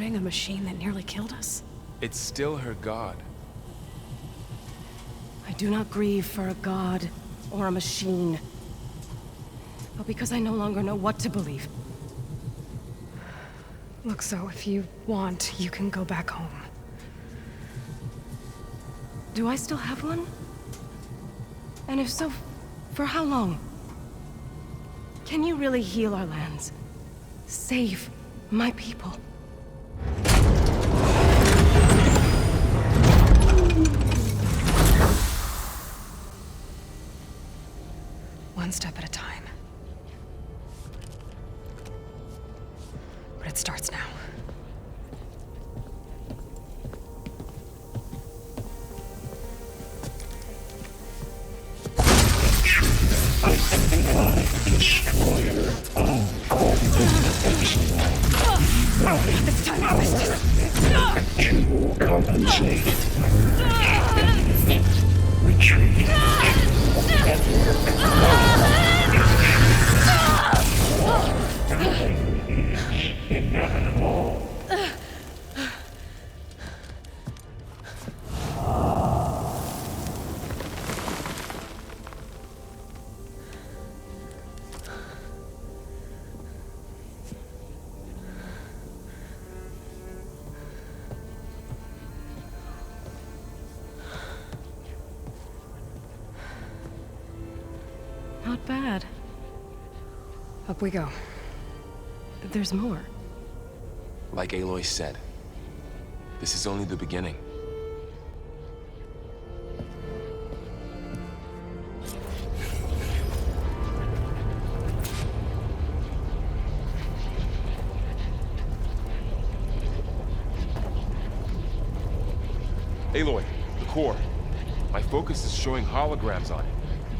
fighting a machine that nearly killed us? It's still her god. I do not grieve for a god or a machine, but because I no longer know what to believe. Look, so if you want, you can go back home. Do I still have one? And if so, for how long? Can you really heal our lands? Save my people? One step at a time. But it starts now. Destroyer This time I missed. to compensate. Retreat. Inevitable. Not bad. Up we go. There's more. Like Aloy said, this is only the beginning. Aloy, the core. My focus is showing holograms on it.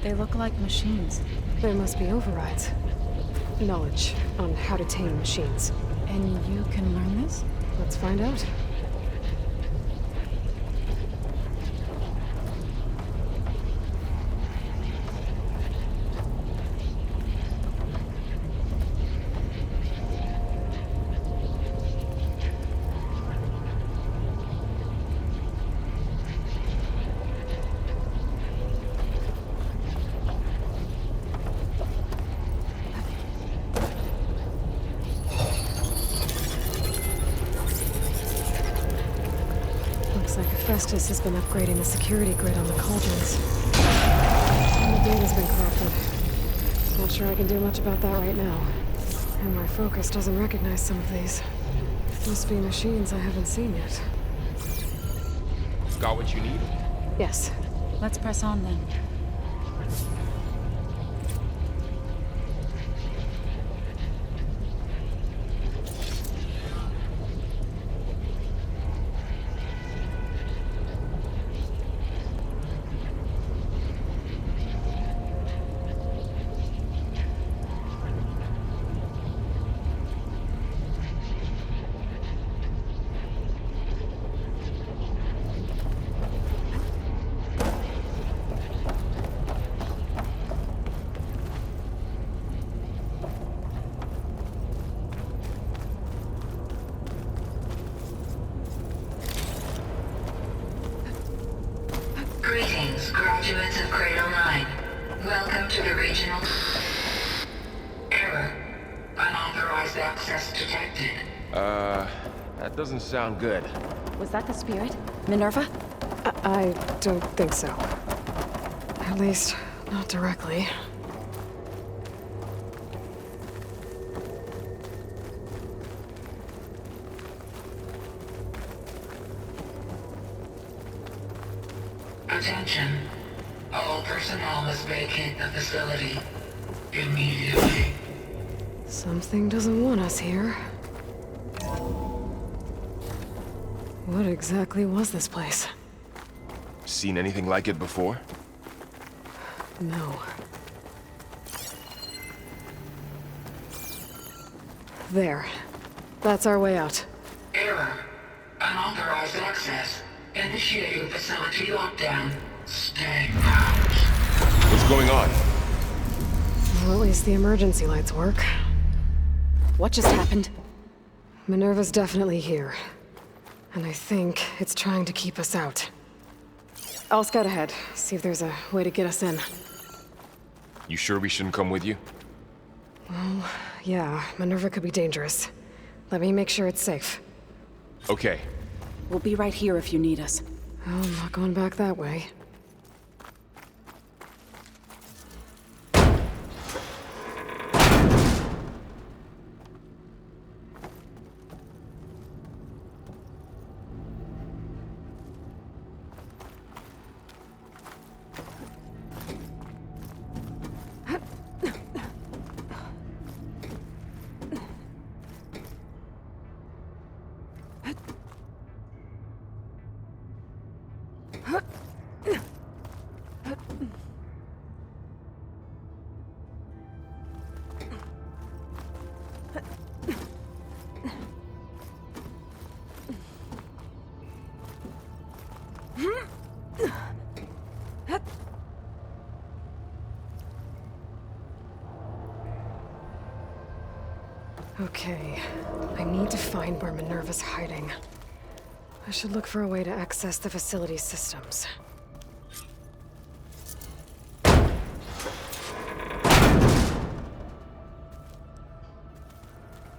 They look like machines. There must be overrides. Knowledge on how to tame machines. And you can learn this? Let's find out. Festus has been upgrading the security grid on the cauldrons. And the data's been corrupted. Not sure I can do much about that right now. And my focus doesn't recognize some of these. Must be machines I haven't seen yet. Got what you need? Yes. Let's press on then. Greetings, graduates of Cradle 9. Welcome to the regional... Error. Unauthorized access detected. That doesn't sound good. Was that the spirit? Minerva? I don't think so. At least, not directly. Attention. All personnel must vacate the facility immediately. Something doesn't want us here. What exactly was this place? Seen anything like it before? No. There. That's our way out. Error. Unauthorized access. Initiating facility lockdown. Stay out. What's going on? Well, at least the emergency lights work. What just happened? Minerva's definitely here. And I think it's trying to keep us out. I'll scout ahead, see if there's a way to get us in. You sure we shouldn't come with you? Well, yeah, Minerva could be dangerous. Let me make sure it's safe. Okay. We'll be right here if you need us. Oh, I'm not going back that way. Okay, I need to find where Minerva's hiding. I should look for a way to access the facility's systems.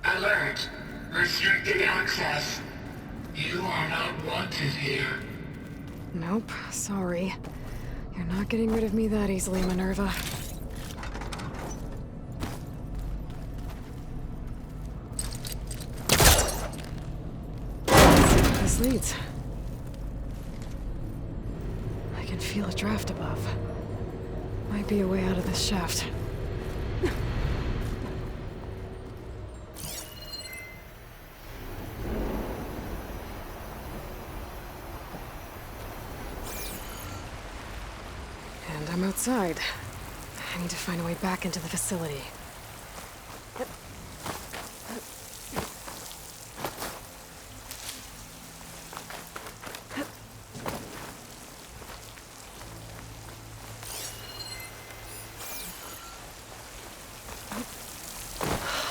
Alert! Restricted access. You are not wanted here. Nope, sorry. You're not getting rid of me that easily, Minerva. This leads. I can feel a draft above. Might be a way out of this shaft. And I'm outside. I need to find a way back into the facility.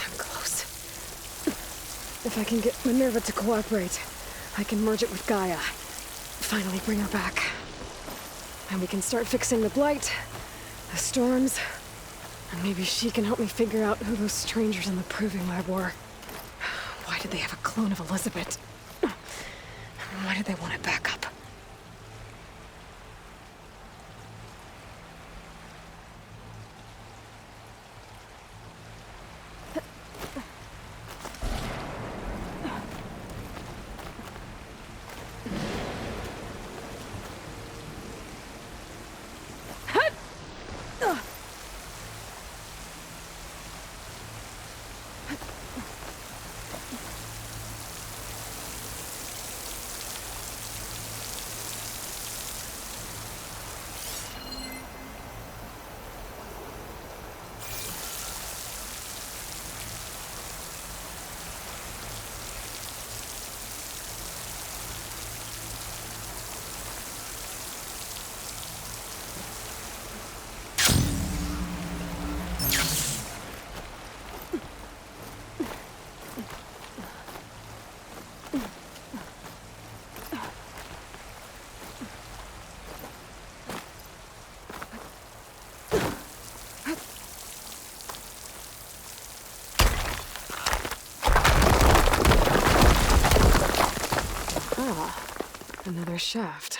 I'm close. If I can get Minerva to cooperate, I can merge it with Gaia. Finally bring her back. And we can start fixing the blight, the storms, and maybe she can help me figure out who those strangers in the proving lab were. Why did they have a clone of Elizabeth? Why did they want it back up? Another shaft.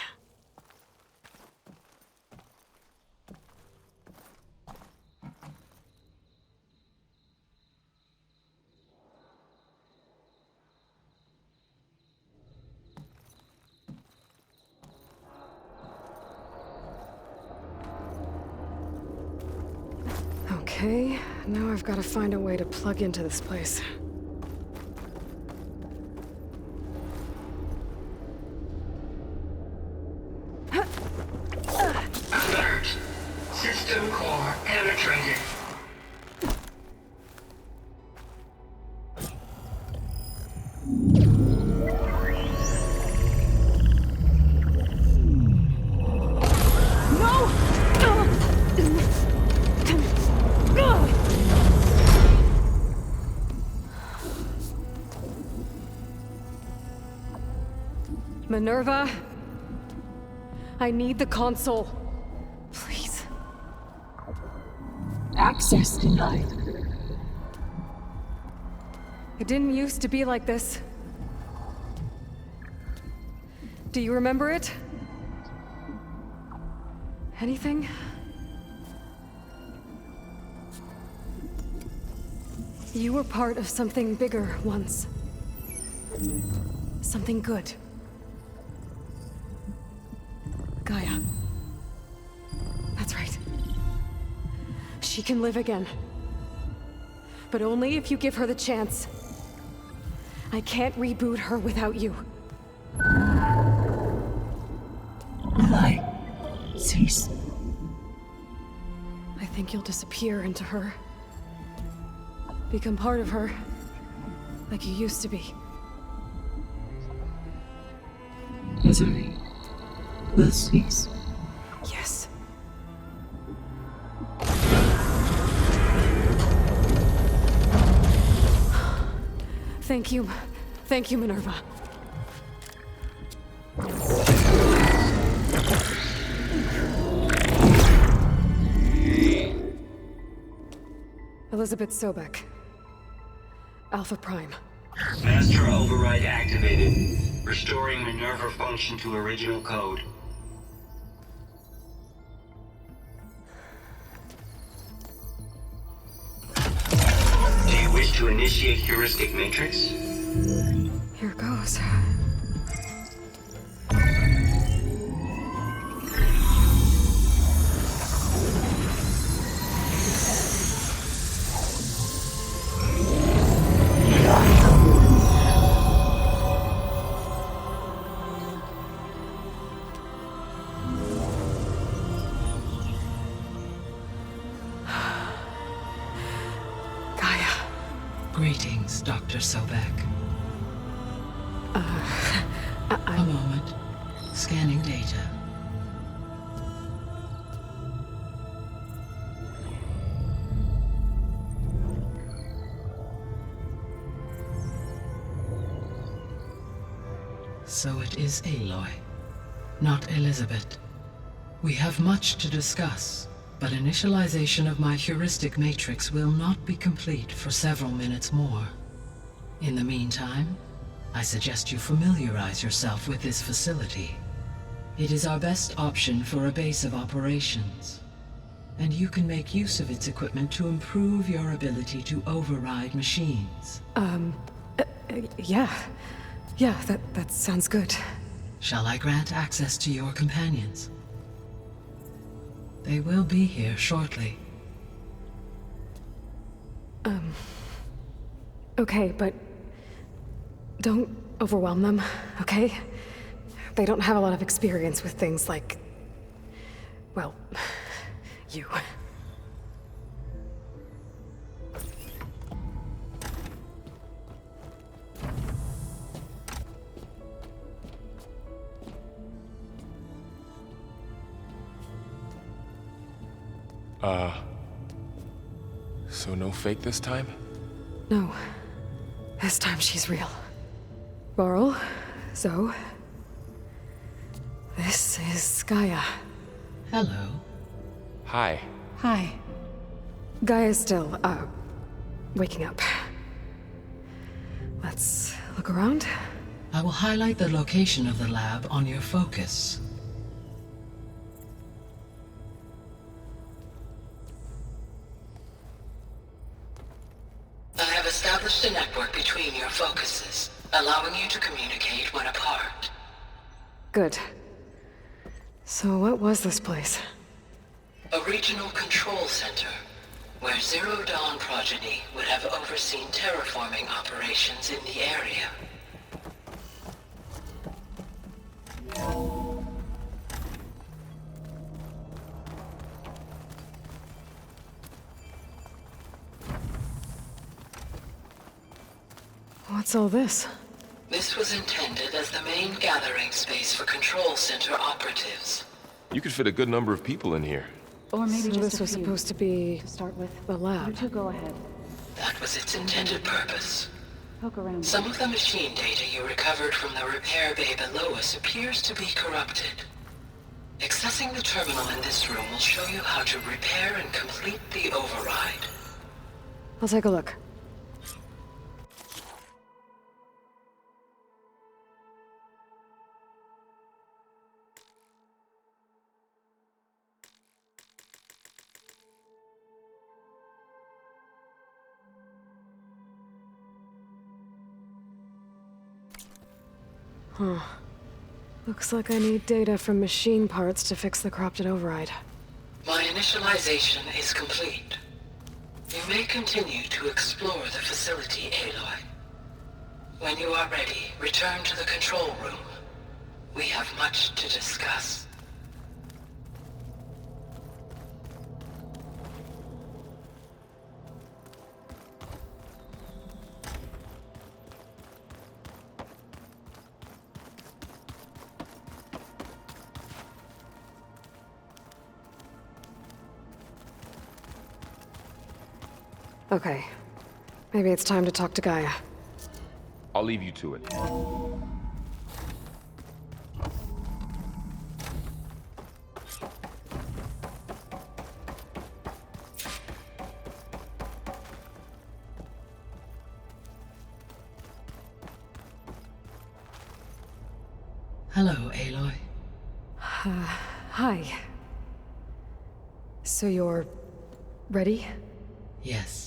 Okay, now I've got to find a way to plug into this place. Alert! System core penetrated. Minerva? I need the console. Please. Access denied. It didn't used to be like this. Do you remember it? Anything? You were part of something bigger once. Something good. Gaia. That's right. She can live again. But only if you give her the chance. I can't reboot her without you. Light. Cease. I think you'll disappear into her. Become part of her. Like you used to be. Misery. Will cease. Yes. Thank you. Thank you, Minerva. Elizabeth Sobek. Alpha Prime. Master override activated. Restoring Minerva function to original code. Do you wish to initiate heuristic matrix? Here goes. Greetings, Dr. Sobek. A moment. Scanning data. So it is Aloy, not Elizabeth. We have much to discuss. But initialization of my heuristic matrix will not be complete for several minutes more. In the meantime, I suggest you familiarize yourself with this facility. It is our best option for a base of operations, and you can make use of its equipment to improve your ability to override machines. Yeah. Yeah, that sounds good. Shall I grant access to your companions? They will be here shortly. Okay, but don't overwhelm them, okay? They don't have a lot of experience with things like, well, you. So no fake this time? No. This time she's real. Varl, Zoe. This is Gaia. Hello. Hi. Hi. Gaia's still, waking up. Let's look around. I will highlight the location of the lab on your focus. I have established a network between your focuses, allowing you to communicate when apart. Good. So what was this place? A regional control center, where Zero Dawn progeny would have overseen terraforming operations in the area. What's all this? This was intended as the main gathering space for control center operatives. You could fit a good number of people in here. Or maybe So just this a was few supposed to be to start with. the lab. You two go ahead. That was its intended purpose. Poke around. Some of the machine data you recovered from the repair bay below us appears to be corrupted. Accessing the terminal in this room will show you how to repair and complete the override. I'll take a look. Huh. Looks like I need data from machine parts to fix the corrupted override. My initialization is complete. You may continue to explore the facility, Aloy. When you are ready, return to the control room. We have much to discuss. Okay. Maybe it's time to talk to Gaia. I'll leave you to it. Hello, Aloy. Hi. So you're... ready? Yes.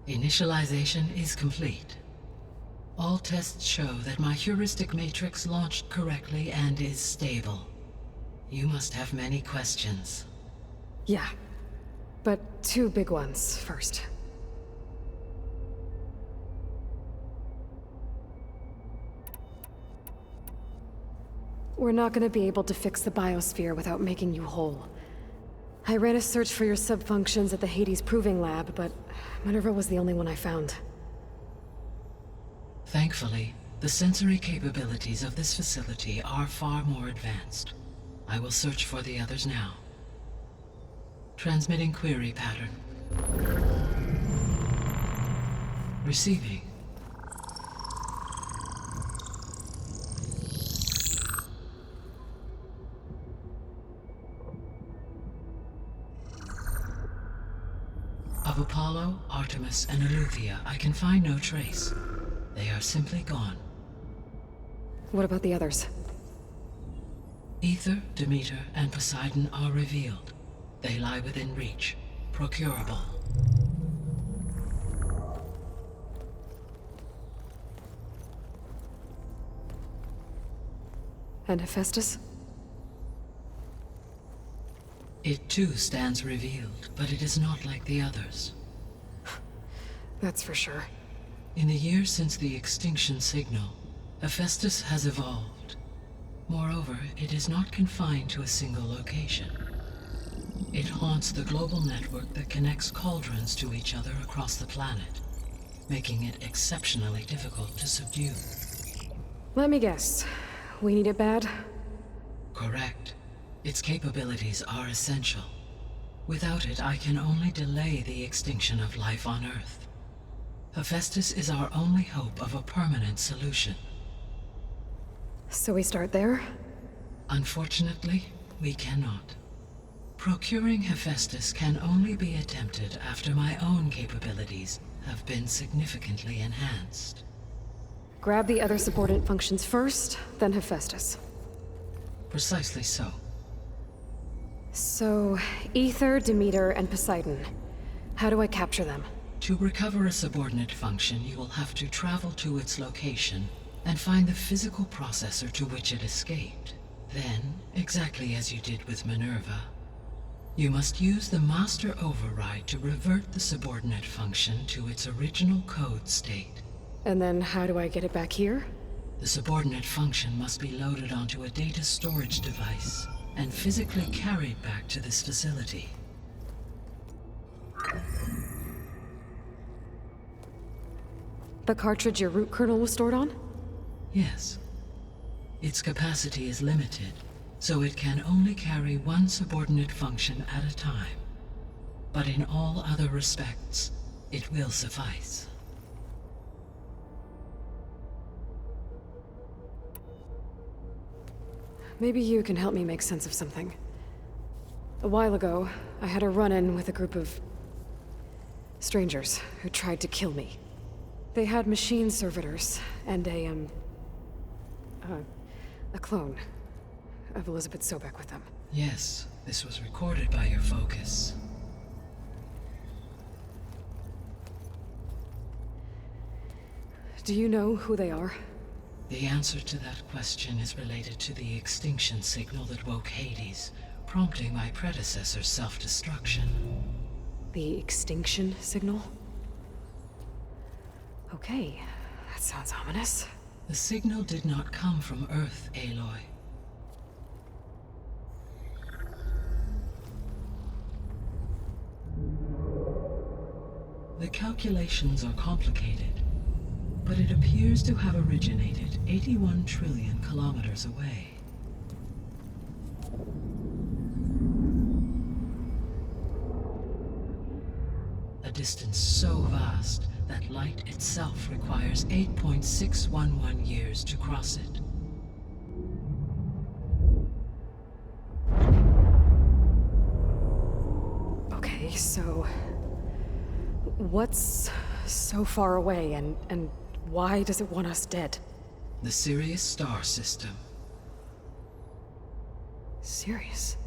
Initialization is complete. All tests show that my heuristic matrix launched correctly and is stable. You must have many questions. Yeah. But two big ones first. We're not gonna be able to fix the biosphere without making you whole. I ran a search for your subfunctions at the Hades Proving Lab, but Minerva was the only one I found. Thankfully, the sensory capabilities of this facility are far more advanced. I will search for the others now. Transmitting query pattern. Receiving. Of Apollo, Artemis, and Eleuthia, I can find no trace. They are simply gone. What about the others? Ether, Demeter, and Poseidon are revealed. They lie within reach, procurable. And Hephaestus? It too stands revealed, but it is not like the others. That's for sure. In the years since the extinction signal, Hephaestus has evolved. Moreover, it is not confined to a single location. It haunts the global network that connects cauldrons to each other across the planet, making it exceptionally difficult to subdue. Let me guess. We need it bad? Correct. Its capabilities are essential. Without it, I can only delay the extinction of life on Earth. Hephaestus is our only hope of a permanent solution. So we start there? Unfortunately, we cannot. Procuring Hephaestus can only be attempted after my own capabilities have been significantly enhanced. Grab the other subordinate functions first, then Hephaestus. Precisely so. So, Ether, Demeter, and Poseidon. How do I capture them? To recover a subordinate function, you will have to travel to its location and find the physical processor to which it escaped. Then, exactly as you did with Minerva, you must use the master override to revert the subordinate function to its original code state. And then how do I get it back here? The subordinate function must be loaded onto a data storage device and physically carried back to this facility. The cartridge your root kernel was stored on? Yes. Its capacity is limited, so it can only carry one subordinate function at a time. But in all other respects, it will suffice. maybe you can help me make sense of something. A while ago, I had a run-in with a group of strangers who tried to kill me. They had machine servitors and a clone of Elizabeth Sobek with them. Yes, this was recorded by your focus. Do you know who they are? The answer to that question is related to the extinction signal that woke Hades, prompting my predecessor's self-destruction. The extinction signal? Okay, that sounds ominous. The signal did not come from Earth, Aloy. The calculations are complicated, but it appears to have originated 81 trillion kilometers away. A distance so vast that light itself requires 8.611 years to cross it. Okay, so... what's so far away, and why does it want us dead? The Sirius star system. Sirius?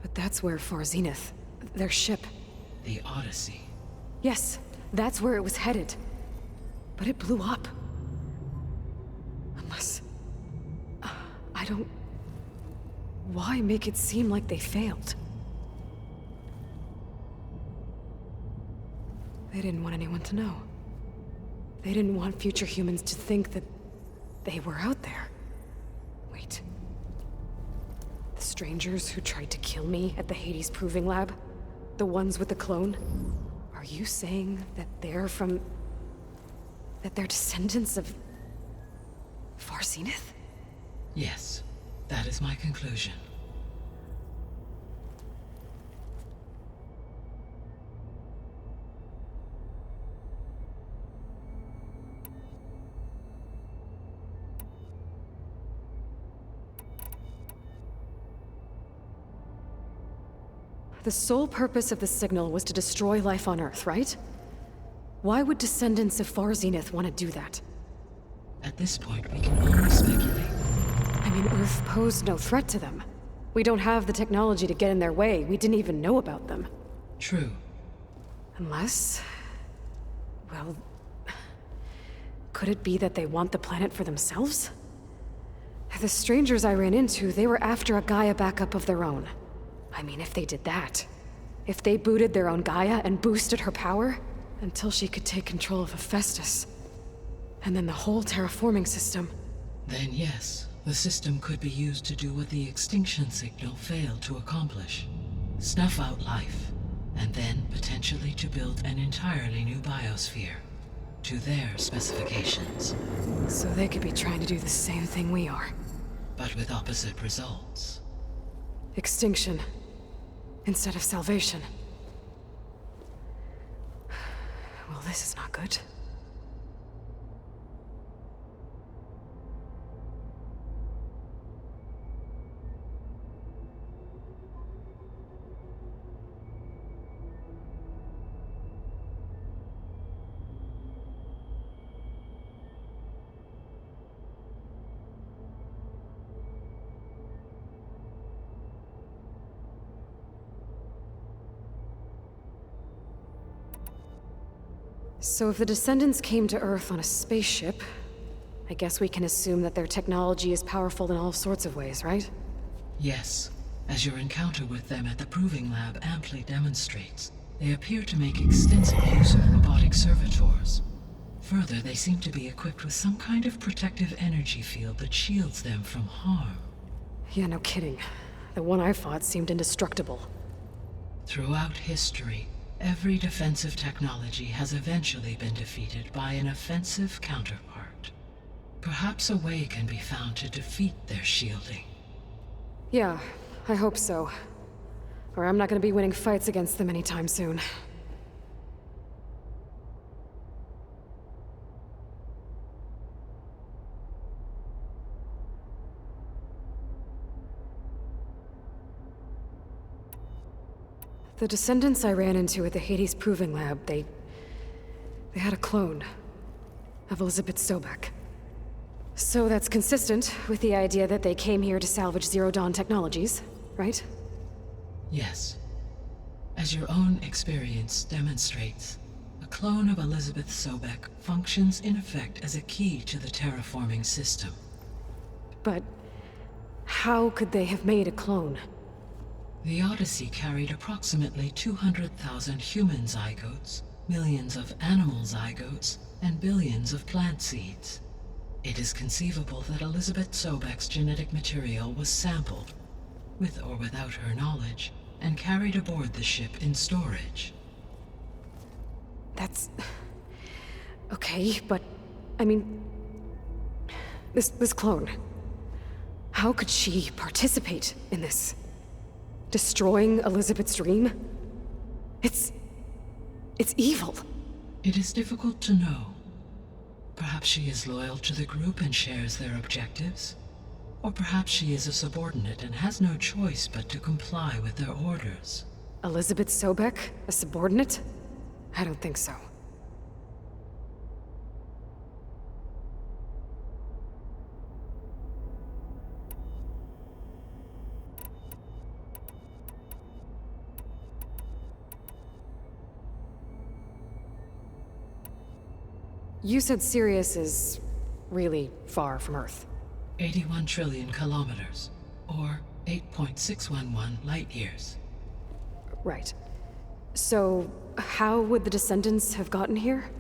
But that's where Far Zenith, their ship... The Odyssey. Yes, that's where it was headed. But it blew up. Unless... I don't... Why make it seem like they failed? They didn't want anyone to know. They didn't want future humans to think that they were out there. Wait. The strangers who tried to kill me at the Hades Proving Lab? The ones with the clone? Are you saying that they're from... that they're descendants of... Far Zenith? Yes, that is my conclusion. The sole purpose of the signal was to destroy life on Earth, right? Why would descendants of Far Zenith want to do that? At this point, we can only speculate. I mean, Earth posed no threat to them. We don't have the technology to get in their way. We didn't even know about them. True. Unless... well... could it be that they want the planet for themselves? The strangers I ran into, they were after a Gaia backup of their own. I mean, if they did that... if they booted their own Gaia and boosted her power... until she could take control of Hephaestus... and then the whole terraforming system... Then yes, the system could be used to do what the extinction signal failed to accomplish. Snuff out life, and then potentially to build an entirely new biosphere. To their specifications. So they could be trying to do the same thing we are. But with opposite results. Extinction. Instead of salvation. Well, this is not good. So if the descendants came to Earth on a spaceship, I guess we can assume that their technology is powerful in all sorts of ways, right? Yes, as your encounter with them at the Proving Lab amply demonstrates, they appear to make extensive use of robotic servitors. Further, they seem to be equipped with some kind of protective energy field that shields them from harm. Yeah, no kidding. The one I fought seemed indestructible. Throughout history, every defensive technology has eventually been defeated by an offensive counterpart. Perhaps a way can be found to defeat their shielding. Yeah, I hope so. Or I'm not gonna be winning fights against them anytime soon. The descendants I ran into at the Hades Proving Lab, they had a clone of Elizabeth Sobek. So that's consistent with the idea that they came here to salvage Zero Dawn technologies, right? Yes. As your own experience demonstrates, a clone of Elizabeth Sobek functions in effect as a key to the terraforming system. But how could they have made a clone? The Odyssey carried approximately 200,000 human zygotes, millions of animal zygotes, and billions of plant seeds. It is conceivable that Elizabeth Sobek's genetic material was sampled, with or without her knowledge, and carried aboard the ship in storage. That's... okay, but... I mean... This clone... how could she participate in this? Destroying Elizabeth's dream? It's evil. It is difficult to know. Perhaps she is loyal to the group and shares their objectives. Or perhaps she is a subordinate and has no choice but to comply with their orders. Elizabeth Sobek? A subordinate? I don't think so. You said Sirius is really far from Earth. 81 trillion kilometers, or 8.611 light-years. Right. So, how would the descendants have gotten here?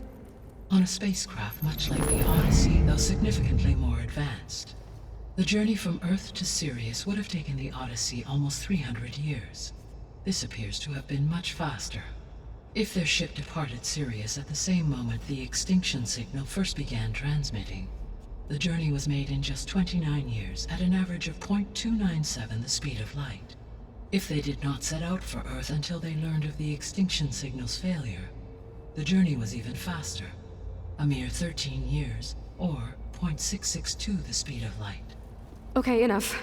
On a spacecraft much like the Odyssey, though significantly more advanced. The journey from Earth to Sirius would have taken the Odyssey almost 300 years. This appears to have been much faster. If their ship departed Sirius at the same moment the extinction signal first began transmitting, the journey was made in just 29 years at an average of 0.297 the speed of light. If they did not set out for Earth until they learned of the extinction signal's failure, the journey was even faster, a mere 13 years, or 0.662 the speed of light. Okay, enough.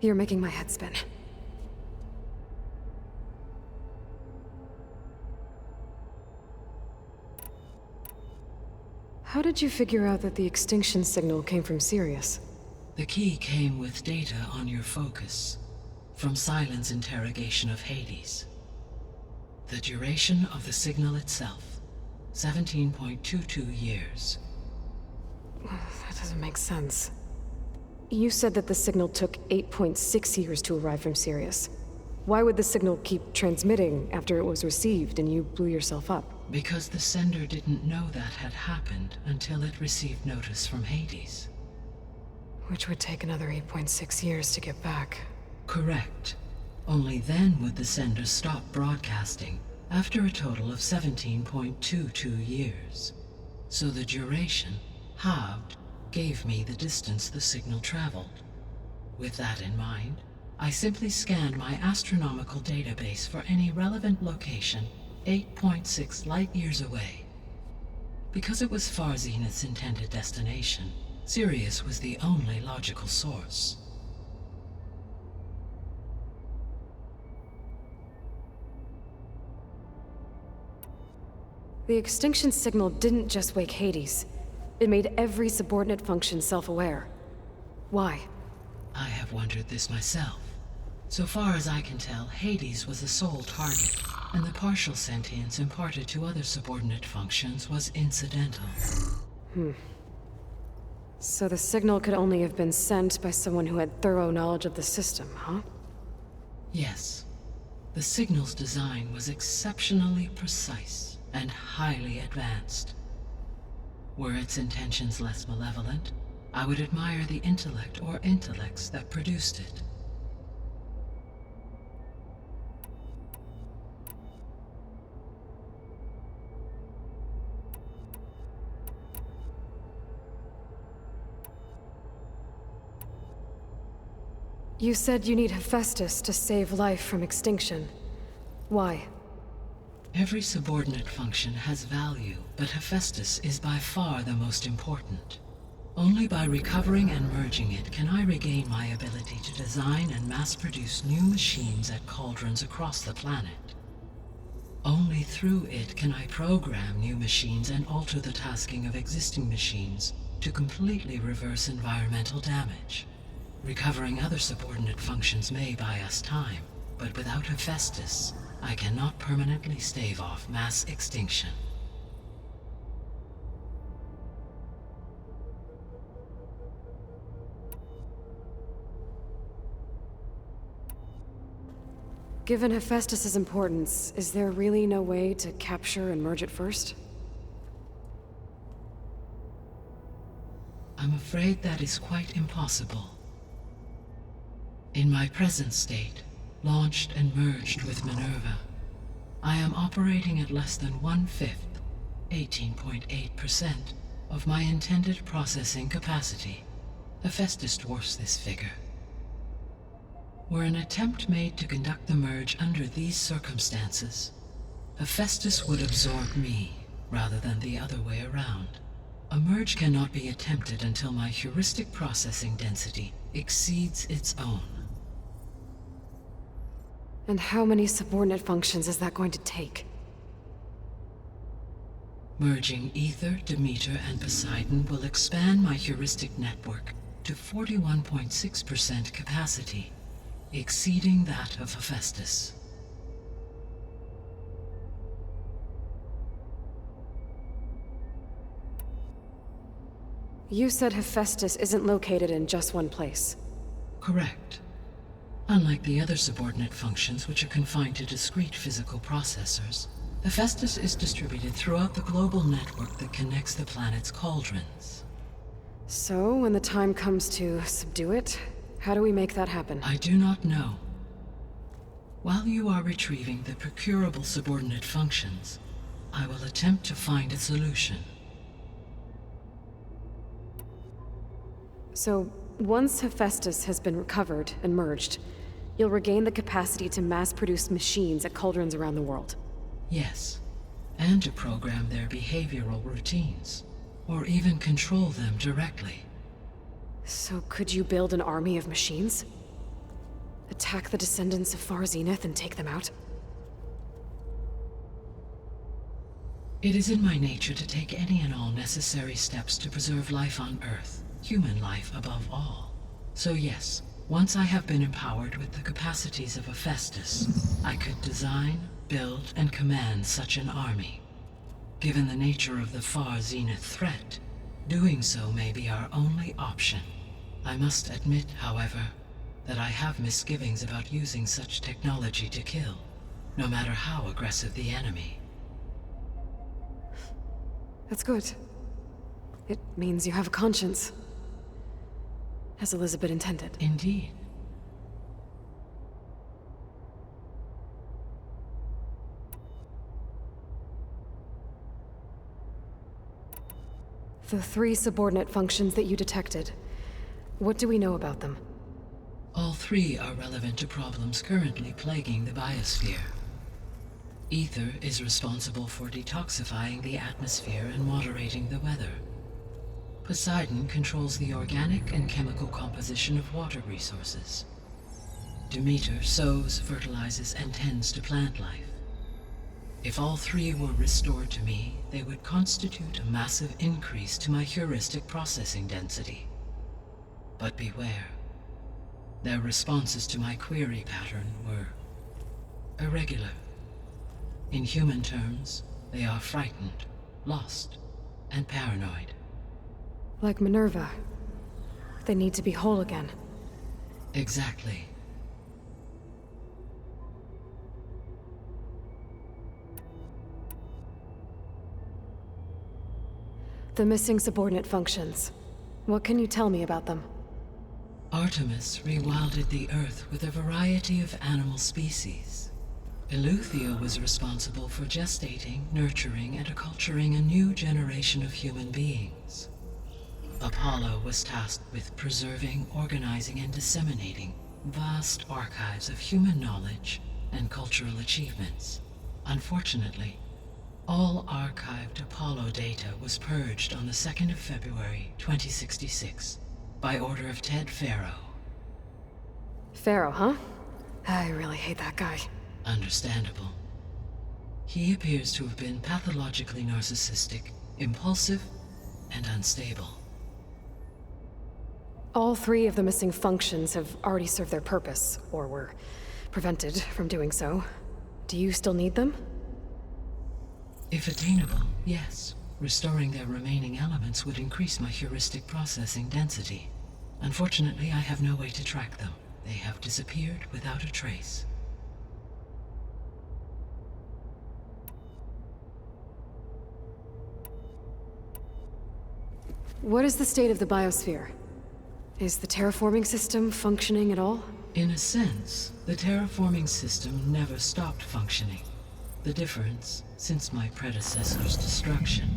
You're making my head spin. How did you figure out that the extinction signal came from Sirius? The key came with data on your focus, from Silent's interrogation of Hades. The duration of the signal itself, 17.22 years. That doesn't make sense. You said that the signal took 8.6 years to arrive from Sirius. Why would the signal keep transmitting after it was received and you blew yourself up? Because the sender didn't know that had happened until it received notice from Hades. Which would take another 8.6 years to get back. Correct. Only then would the sender stop broadcasting, after a total of 17.22 years. So the duration, halved, gave me the distance the signal traveled. With that in mind, I simply scanned my astronomical database for any relevant location 8.6 light-years away. Because it was far Zenith's intended destination, Sirius was the only logical source. The extinction signal didn't just wake Hades. It made every subordinate function self-aware. Why? I have wondered this myself. So far as I can tell, Hades was the sole target, and the partial sentience imparted to other subordinate functions was incidental. So the signal could only have been sent by someone who had thorough knowledge of the system, huh? Yes. The signal's design was exceptionally precise and highly advanced. Were its intentions less malevolent, I would admire the intellect or intellects that produced it. You said you need Hephaestus to save life from extinction. Why? Every subordinate function has value, but Hephaestus is by far the most important. Only by recovering and merging it can I regain my ability to design and mass-produce new machines at cauldrons across the planet. Only through it can I program new machines and alter the tasking of existing machines to completely reverse environmental damage. Recovering other subordinate functions may buy us time, but without Hephaestus, I cannot permanently stave off mass extinction. Given Hephaestus's importance, is there really no way to capture and merge it first? I'm afraid that is quite impossible. In my present state, launched and merged with Minerva, I am operating at less than 1/5, 18.8%, of my intended processing capacity. Hephaestus dwarfs this figure. Were an attempt made to conduct the merge under these circumstances, Hephaestus would absorb me, rather than the other way around. A merge cannot be attempted until my heuristic processing density exceeds its own. And how many subordinate functions is that going to take? Merging Ether, Demeter, and Poseidon will expand my heuristic network to 41.6% capacity, exceeding that of Hephaestus. You said Hephaestus isn't located in just one place. Correct. Unlike the other subordinate functions, which are confined to discrete physical processors, Hephaestus is distributed throughout the global network that connects the planet's cauldrons. So, when the time comes to subdue it, how do we make that happen? I do not know. While you are retrieving the procurable subordinate functions, I will attempt to find a solution. So, once Hephaestus has been recovered and merged, you'll regain the capacity to mass-produce machines at cauldrons around the world. Yes, and to program their behavioral routines, or even control them directly. So could you build an army of machines? Attack the descendants of Far Zenith and take them out? It is in my nature to take any and all necessary steps to preserve life on Earth, human life above all. So yes, once I have been empowered with the capacities of Hephaestus, I could design, build, and command such an army. Given the nature of the Far Zenith threat, doing so may be our only option. I must admit, however, that I have misgivings about using such technology to kill, no matter how aggressive the enemy. That's good. It means you have a conscience. As Elizabeth intended. Indeed. The 3 subordinate functions that you detected, what do we know about them? All 3 are relevant to problems currently plaguing the biosphere. Ether is responsible for detoxifying the atmosphere and moderating the weather. Poseidon controls the organic and chemical composition of water resources. Demeter sows, fertilizes, and tends to plant life. If all 3 were restored to me, they would constitute a massive increase to my heuristic processing density. But beware. Their responses to my query pattern were irregular. In human terms, they are frightened, lost, and paranoid. Like Minerva. They need to be whole again. Exactly. The missing subordinate functions. What can you tell me about them? Artemis rewilded the Earth with a variety of animal species. Eleuthia was responsible for gestating, nurturing, and acculturating a new generation of human beings. Apollo was tasked with preserving, organizing, and disseminating vast archives of human knowledge and cultural achievements. Unfortunately, All archived Apollo data was purged on the 2nd of February, 2066, by order of Ted Farrow. Pharaoh, huh? I really hate that guy. Understandable. He appears to have been pathologically narcissistic, impulsive, and unstable. All 3 of the missing functions have already served their purpose, or were prevented from doing so. Do you still need them? If attainable, yes. Restoring their remaining elements would increase my heuristic processing density. Unfortunately, I have no way to track them. They have disappeared without a trace. What is the state of the biosphere? Is the terraforming system functioning at all? In a sense, the terraforming system never stopped functioning. The difference, since my predecessor's destruction,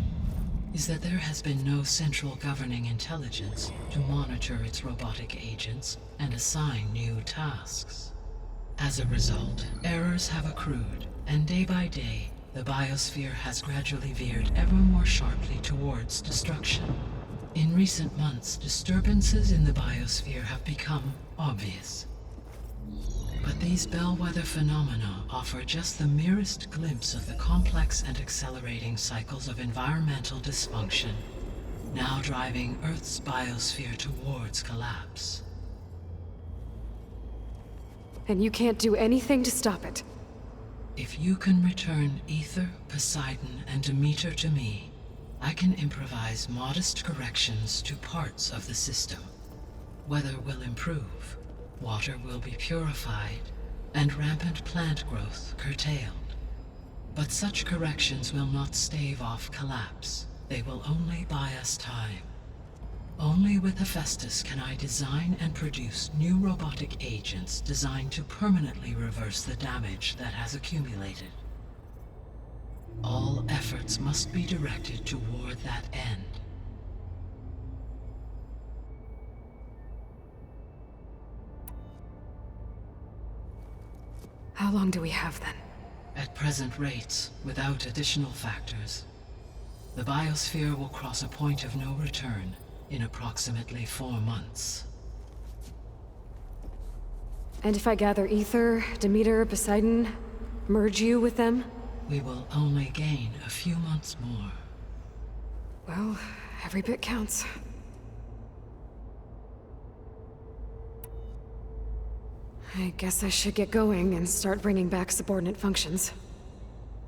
is that there has been no central governing intelligence to monitor its robotic agents and assign new tasks. As a result, errors have accrued, and day by day, the biosphere has gradually veered ever more sharply towards destruction. In recent months, disturbances in the biosphere have become obvious. But these bellwether phenomena offer just the merest glimpse of the complex and accelerating cycles of environmental dysfunction, now driving Earth's biosphere towards collapse. And you can't do anything to stop it? If you can return Ether, Poseidon, and Demeter to me, I can improvise modest corrections to parts of the system. Weather will improve, water will be purified, and rampant plant growth curtailed. But such corrections will not stave off collapse. They will only buy us time. Only with Hephaestus can I design and produce new robotic agents designed to permanently reverse the damage that has accumulated. All efforts must be directed toward that end. How long do we have then? At present rates, without additional factors, the biosphere will cross a point of no return in approximately 4 months. And if I gather Ether, Demeter, Poseidon, merge you with them? We will only gain a few months more. Well, every bit counts. I guess I should get going and start bringing back subordinate functions.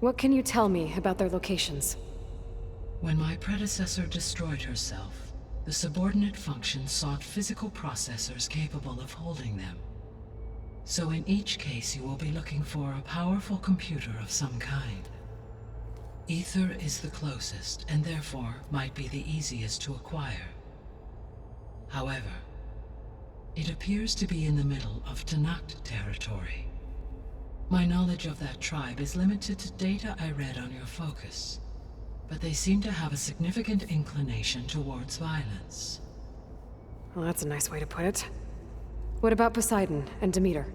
What can you tell me about their locations? When my predecessor destroyed herself, the subordinate functions sought physical processors capable of holding them. So in each case you will be looking for a powerful computer of some kind. Ether is the closest, and therefore might be the easiest to acquire. However, it appears to be in the middle of Tanakh territory. My knowledge of that tribe is limited to data I read on your focus, but they seem to have a significant inclination towards violence. Well, that's a nice way to put it. What about Poseidon and Demeter?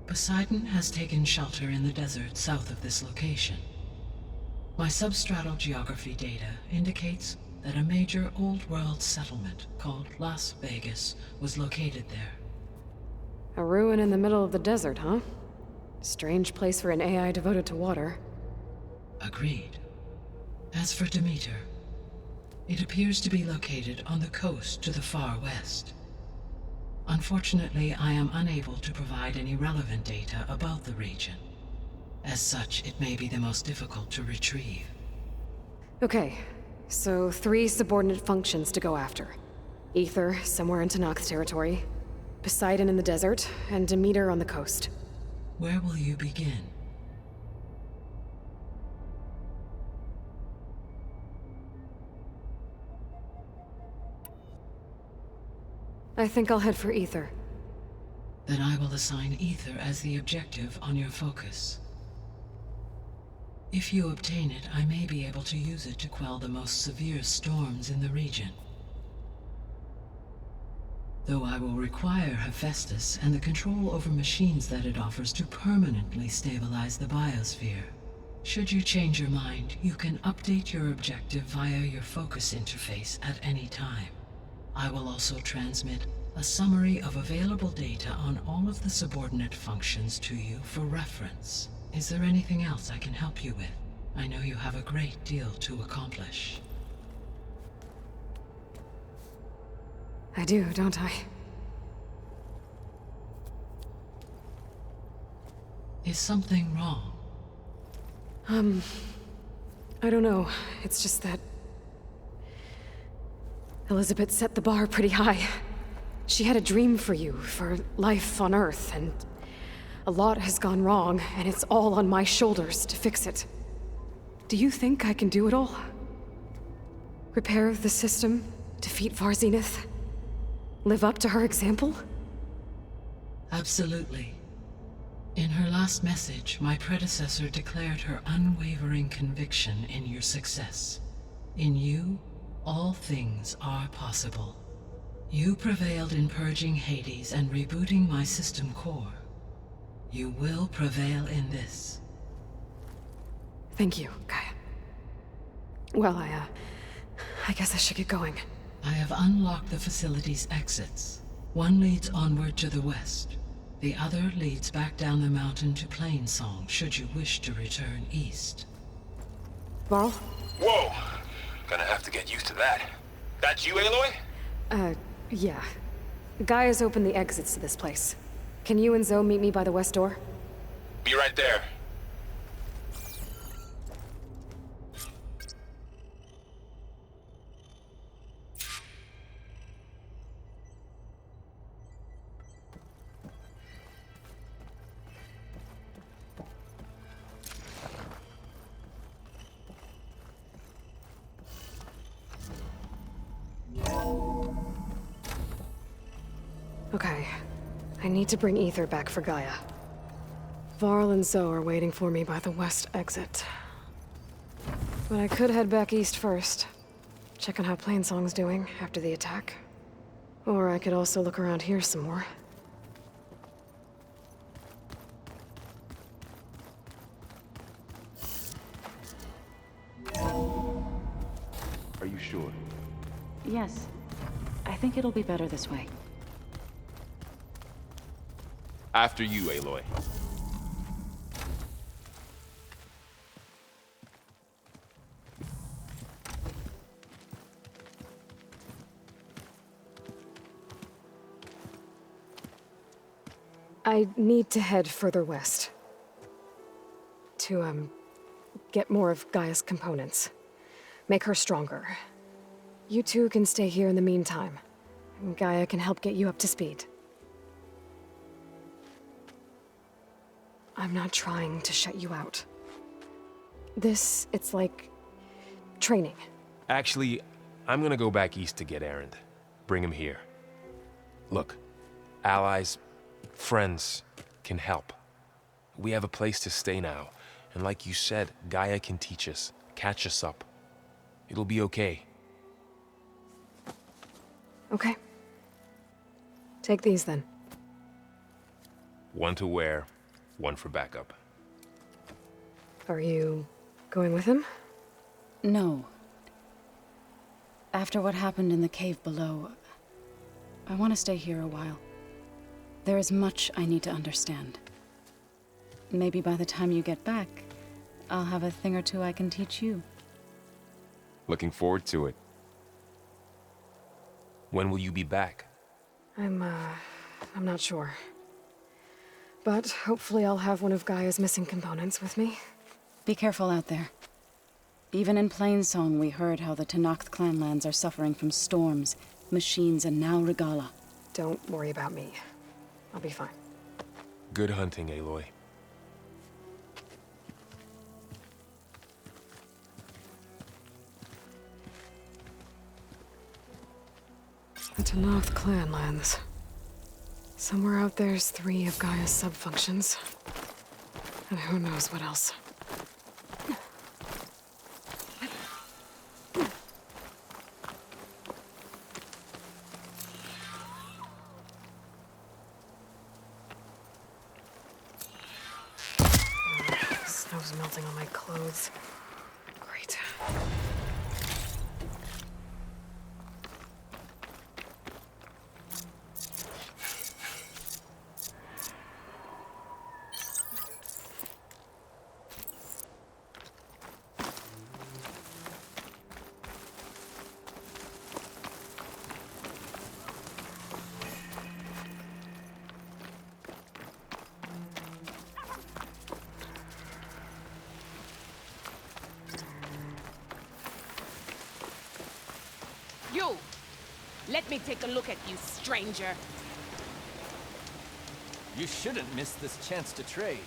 Poseidon has taken shelter in the desert south of this location. My substratal geography data indicates that a major old-world settlement called Las Vegas was located there. A ruin in the middle of the desert, huh? Strange place for an AI devoted to water. Agreed. As for Demeter, it appears to be located on the coast to the far west. Unfortunately, I am unable to provide any relevant data about the region. As such, it may be the most difficult to retrieve. Okay, so 3 subordinate functions to go after. Ether, somewhere in Tanakh territory, Poseidon in the desert, and Demeter on the coast. Where will you begin? I think I'll head for Ether. Then I will assign Ether as the objective on your focus. If you obtain it, I may be able to use it to quell the most severe storms in the region. Though I will require Hephaestus and the control over machines that it offers to permanently stabilize the biosphere. Should you change your mind, you can update your objective via your focus interface at any time. I will also transmit a summary of available data on all of the subordinate functions to you for reference. Is there anything else I can help you with? I know you have a great deal to accomplish. I do, don't I? Is something wrong? I don't know. It's just that Elizabeth set the bar pretty high. She had a dream for you, for life on Earth, and a lot has gone wrong, and it's all on my shoulders to fix it. Do you think I can do it all? Repair the system, defeat Varzenith, live up to her example? Absolutely. In her last message, my predecessor declared her unwavering conviction in your success. In you, all things are possible. You prevailed in purging Hades and rebooting my system core. You will prevail in this. Thank you, Gaia. Well, I guess I should get going. I have unlocked the facility's exits. One leads onward to the west. The other leads back down the mountain to Plainsong, should you wish to return east. Varl? Whoa! Gonna have to get used to that. That's you, Aloy? Yeah. Gaia's opened the exits to this place. Can you and Zoe meet me by the west door? Be right there. Okay. I need to bring Ether back for Gaia. Varl and Zoe are waiting for me by the west exit. But I could head back east first. Check on how Plainsong's doing after the attack. Or I could also look around here some more. Are you sure? Yes. I think it'll be better this way. After you, Aloy. I need to head further west. To, get more of Gaia's components. Make her stronger. You two can stay here in the meantime. And Gaia can help get you up to speed. I'm not trying to shut you out. It's like training. Actually, I'm gonna go back east to get Erend. Bring him here. Look, allies, friends can help. We have a place to stay now, and like you said, Gaia can teach us, catch us up. It'll be okay. Okay. Take these then. One to wear, one for backup. Are you going with him? No. After what happened in the cave below, I want to stay here a while. There is much I need to understand. Maybe by the time you get back, I'll have a thing or two I can teach you. Looking forward to it. When will you be back? I'm not sure. But hopefully I'll have one of Gaia's missing components with me. Be careful out there. Even in Plainsong, we heard how the Tenakth clanlands are suffering from storms, machines, and now Regala. Don't worry about me. I'll be fine. Good hunting, Aloy. The Tenakth clanlands. Somewhere out there's 3 of Gaia's sub-functions. And who knows what else. Snow's melting on my clothes. Great. You! Let me take a look at you, stranger. You shouldn't miss this chance to trade.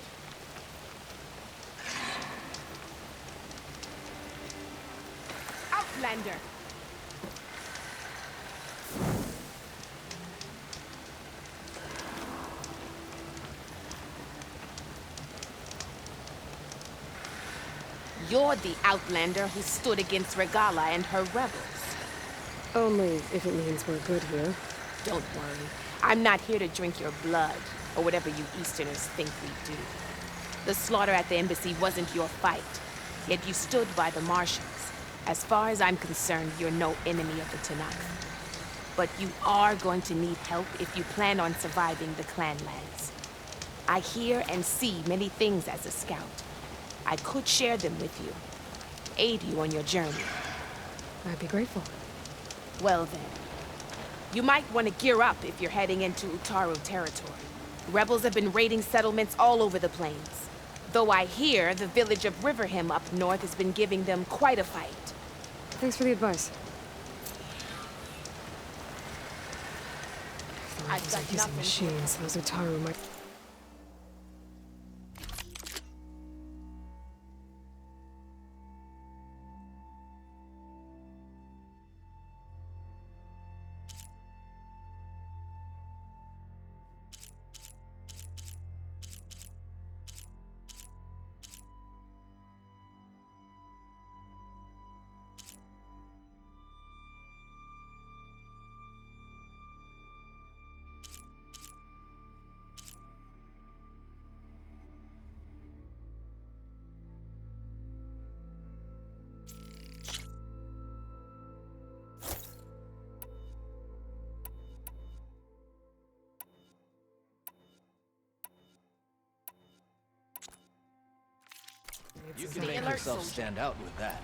Outlander! You're the Outlander who stood against Regala and her rebels. Only if it means we're good here. Don't worry. I'm not here to drink your blood, or whatever you Easterners think we do. The slaughter at the embassy wasn't your fight, yet you stood by the Martians. As far as I'm concerned, you're no enemy of the Tanakh. But you are going to need help if you plan on surviving the Clanlands. I hear and see many things as a scout. I could share them with you, aid you on your journey. I'd be grateful. Well then, you might want to gear up if you're heading into Utaru territory. Rebels have been raiding settlements all over the plains. Though I hear the village of Riverhim up north has been giving them quite a fight. Thanks for the advice. I've Those got are using nothing. machines. Those Utaru might... You can make yourself stand out with that.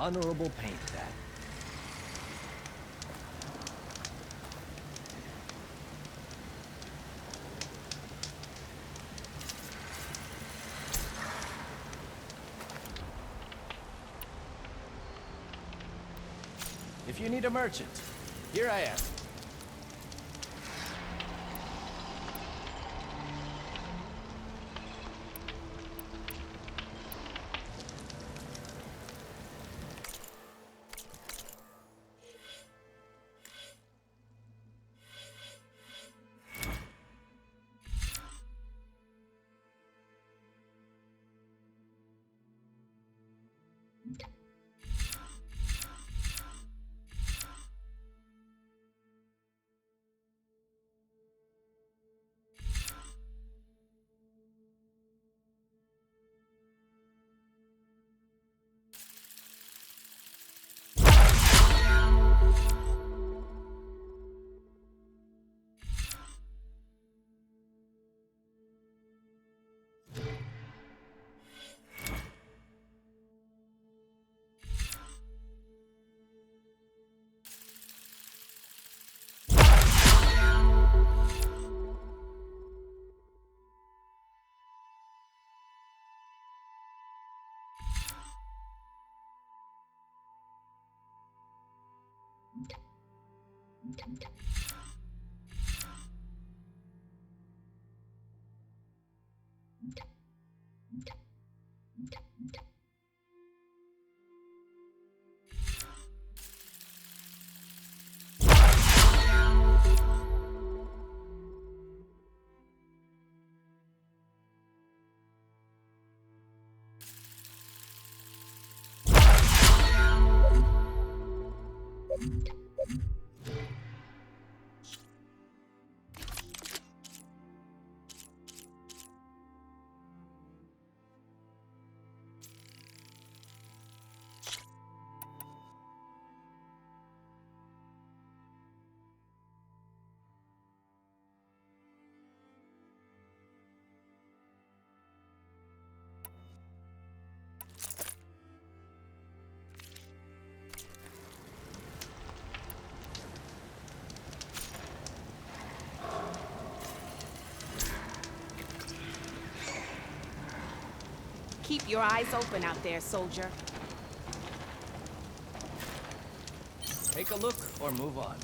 Honorable paint, that. If you need a merchant, here I am. Keep your eyes open out there, soldier. Take a look or move on.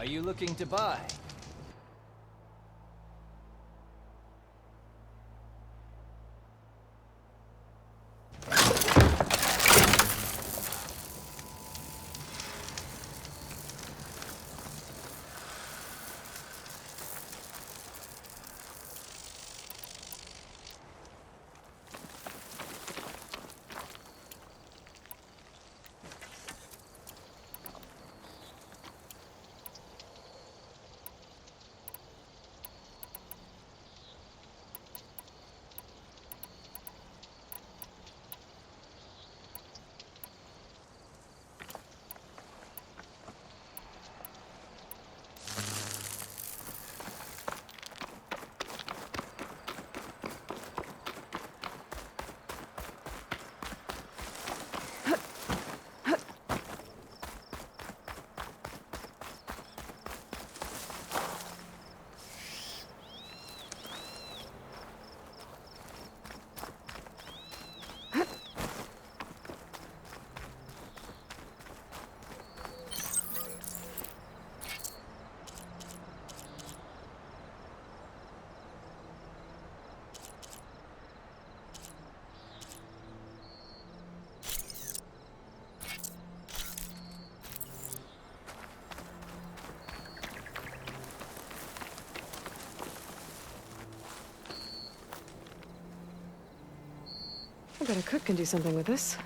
Are you looking to buy? bet a cook can do something with this.